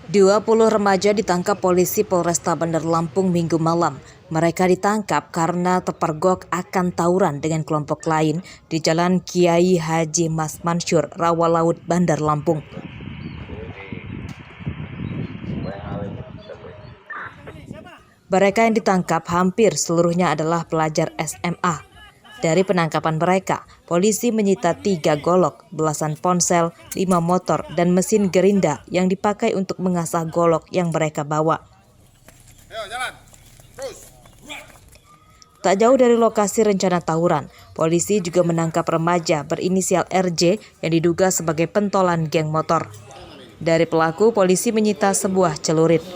20 remaja ditangkap polisi Polresta Bandar Lampung Minggu malam. Mereka ditangkap karena terpergok akan tawuran dengan kelompok lain di Jalan Kiai Haji Mas Mansur, Rawalaut, Bandar Lampung. Mereka yang ditangkap hampir seluruhnya adalah pelajar SMA. Dari penangkapan mereka, polisi menyita 3 golok, belasan ponsel, 5 motor, dan mesin gerinda yang dipakai untuk mengasah golok yang mereka bawa. Ayo, jalan. Terus. Tak jauh dari lokasi rencana tawuran, polisi juga menangkap remaja berinisial RJ yang diduga sebagai pentolan geng motor. Dari pelaku, polisi menyita sebuah celurit.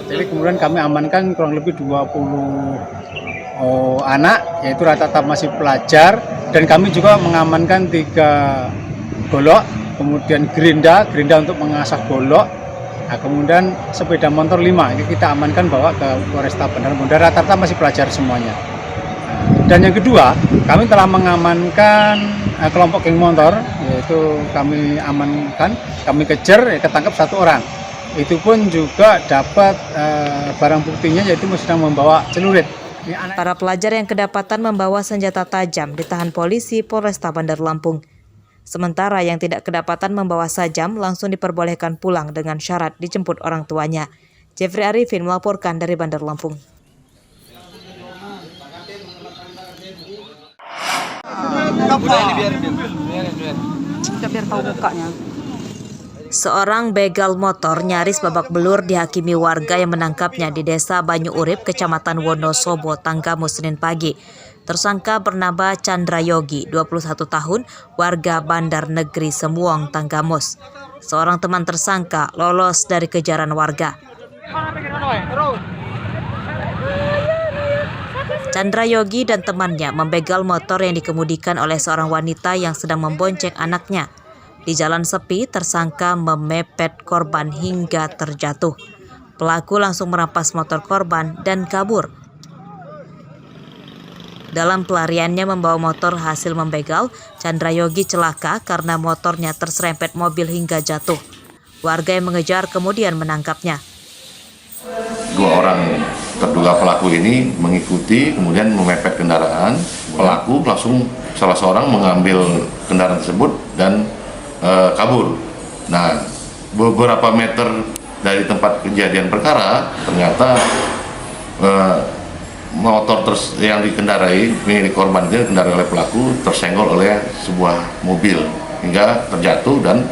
Jadi kemudian kami amankan kurang lebih 20 anak, yaitu rata-rata masih pelajar, dan kami juga mengamankan 3 golok, kemudian gerinda untuk mengasah golok, nah, kemudian sepeda motor 5, ini kita amankan bawa ke Polresta Bandar Lampung, rata-rata masih pelajar semuanya. Dan yang kedua, kami telah mengamankan kelompok geng motor, yaitu kami amankan, kami kejar, ketangkap 1 orang. Itu pun juga dapat barang buktinya, yaitu sedang membawa celurit. Para pelajar yang kedapatan membawa senjata tajam ditahan polisi Polresta Bandar Lampung. Sementara yang tidak kedapatan membawa sajam langsung diperbolehkan pulang dengan syarat dijemput orang tuanya. Jeffrey Arifin melaporkan dari Bandar Lampung. Biar tahu bukanya. Seorang begal motor nyaris babak belur dihakimi warga yang menangkapnya di Desa Banyu Urip, Kecamatan Wonosobo, Tanggamus, Senin pagi. Tersangka bernama Chandra Yogi, 21 tahun, warga Bandar Negeri Semuong, Tanggamus. Seorang teman tersangka lolos dari kejaran warga. Chandra Yogi dan temannya membegal motor yang dikemudikan oleh seorang wanita yang sedang membonceng anaknya. Di jalan sepi, tersangka memepet korban hingga terjatuh. Pelaku langsung merampas motor korban dan kabur. Dalam pelariannya membawa motor hasil membegal, Chandra Yogi celaka karena motornya terserempet mobil hingga jatuh. Warga yang mengejar kemudian menangkapnya. 2 orang terduga pelaku ini mengikuti, kemudian memepet kendaraan. Pelaku langsung salah seorang mengambil kendaraan tersebut dan kabur. Nah, beberapa meter dari tempat kejadian perkara, ternyata motor yang dikendarai milik korban itu dikendarai oleh pelaku tersenggol oleh sebuah mobil hingga terjatuh dan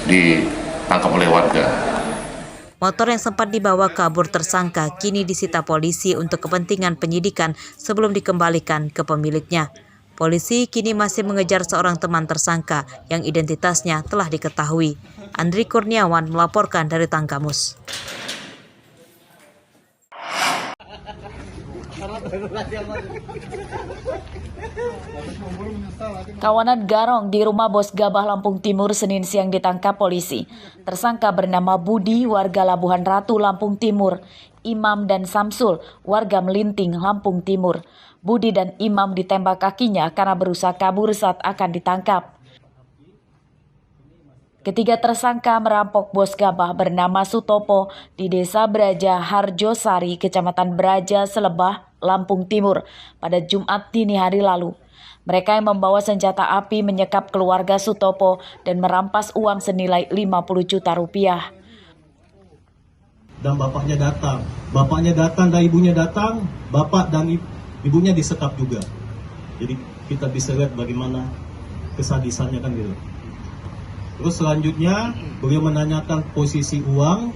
ditangkap oleh warga. Motor yang sempat dibawa kabur tersangka kini disita polisi untuk kepentingan penyidikan sebelum dikembalikan ke pemiliknya. Polisi kini masih mengejar seorang teman tersangka yang identitasnya telah diketahui. Andri Kurniawan melaporkan dari Tanggamus. Kawanan garong di rumah Bos Gabah Lampung Timur Senin siang ditangkap polisi. Tersangka bernama Budi, warga Labuhan Ratu, Lampung Timur. Imam dan Samsul, warga Melinting, Lampung Timur. Budi dan Imam ditembak kakinya karena berusaha kabur saat akan ditangkap. Ketiga tersangka merampok Bos Gabah bernama Sutopo di Desa Braja Harjosari, Kecamatan Braja Selebah, Lampung Timur pada Jumat dini hari lalu. Mereka yang membawa senjata api menyekap keluarga Sutopo dan merampas uang senilai 50 juta rupiah. Dan bapaknya datang dan ibunya datang, bapak dan ibunya disekap juga. Jadi kita bisa lihat bagaimana kesadisannya kan gitu. Terus selanjutnya beliau menanyakan posisi uang,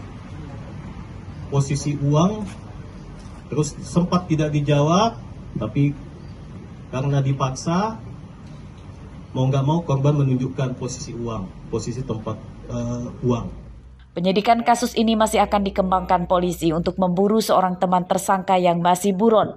terus sempat tidak dijawab, tapi karena dipaksa, mau nggak mau korban menunjukkan posisi uang, posisi tempat uang. Penyidikan kasus ini masih akan dikembangkan polisi untuk memburu seorang teman tersangka yang masih buron.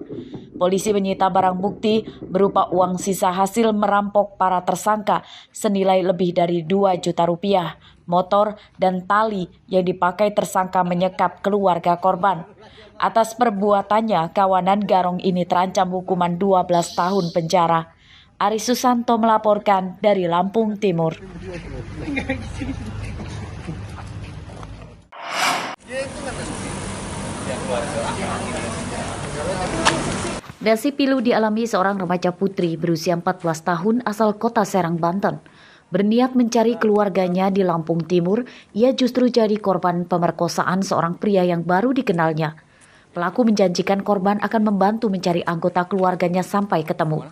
Polisi menyita barang bukti berupa uang sisa hasil merampok para tersangka senilai lebih dari 2 juta rupiah, motor, dan tali yang dipakai tersangka menyekap keluarga korban. Atas perbuatannya, kawanan garong ini terancam hukuman 12 tahun penjara. Ari Susanto melaporkan dari Lampung Timur. Dasi pilu dialami seorang remaja putri berusia 14 tahun asal kota Serang, Banten. Berniat mencari keluarganya di Lampung Timur, ia justru jadi korban pemerkosaan seorang pria yang baru dikenalnya. Pelaku menjanjikan korban akan membantu mencari anggota keluarganya sampai ketemu.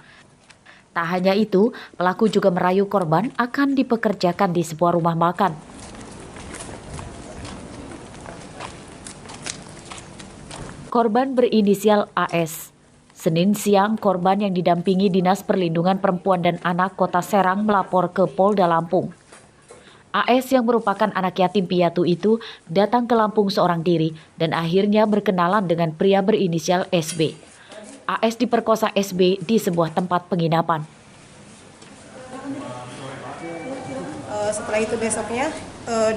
Tak hanya itu, pelaku juga merayu korban akan dipekerjakan di sebuah rumah makan. Korban berinisial AS. Senin siang, korban yang didampingi Dinas Perlindungan Perempuan dan Anak Kota Serang melapor ke Polda Lampung. AS yang merupakan anak yatim piatu itu datang ke Lampung seorang diri dan akhirnya berkenalan dengan pria berinisial SB. AS diperkosa SB di sebuah tempat penginapan. Setelah itu besoknya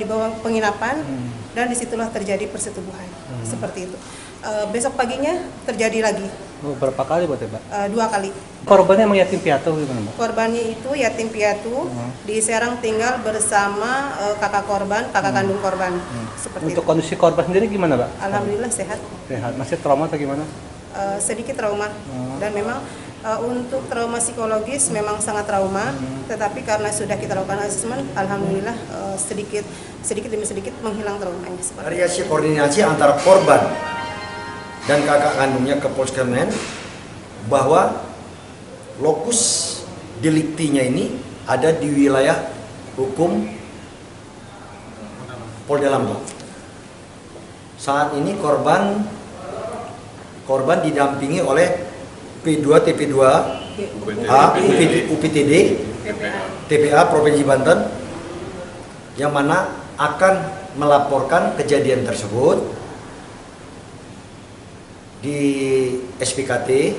dibawa penginapan dan disitulah terjadi persetubuhan seperti itu. Besok paginya terjadi lagi. Berapa kali buat Mbak? 2 kali. Korbannya emang yatim piatu gimana Mbak? Korbannya itu yatim piatu di Serang tinggal bersama kakak kandung korban. Seperti Untuk itu. kondisi korban sendiri gimana Mbak? Alhamdulillah sehat. Sehat. Masih trauma atau gimana? Sedikit trauma dan memang untuk trauma psikologis memang sangat trauma, tetapi karena sudah kita lakukan asesmen, alhamdulillah sedikit demi sedikit menghilang traumanya. Variasi koordinasi antara korban dan kakak kandungnya ke Polskemen bahwa lokus deliktinya ini ada di wilayah hukum Polda Lampung. Saat ini korban didampingi oleh P2 TP2 A UPTD TPA Provinsi Banten yang mana akan melaporkan kejadian tersebut di SPKT,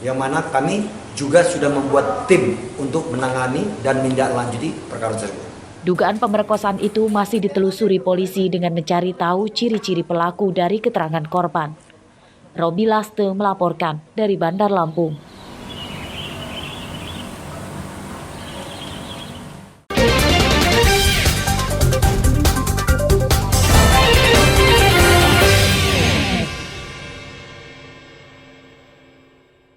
yang mana kami juga sudah membuat tim untuk menangani dan menindaklanjuti perkara tersebut. Dugaan pemerkosaan itu masih ditelusuri polisi dengan mencari tahu ciri-ciri pelaku dari keterangan korban. Robi Laste melaporkan dari Bandar Lampung.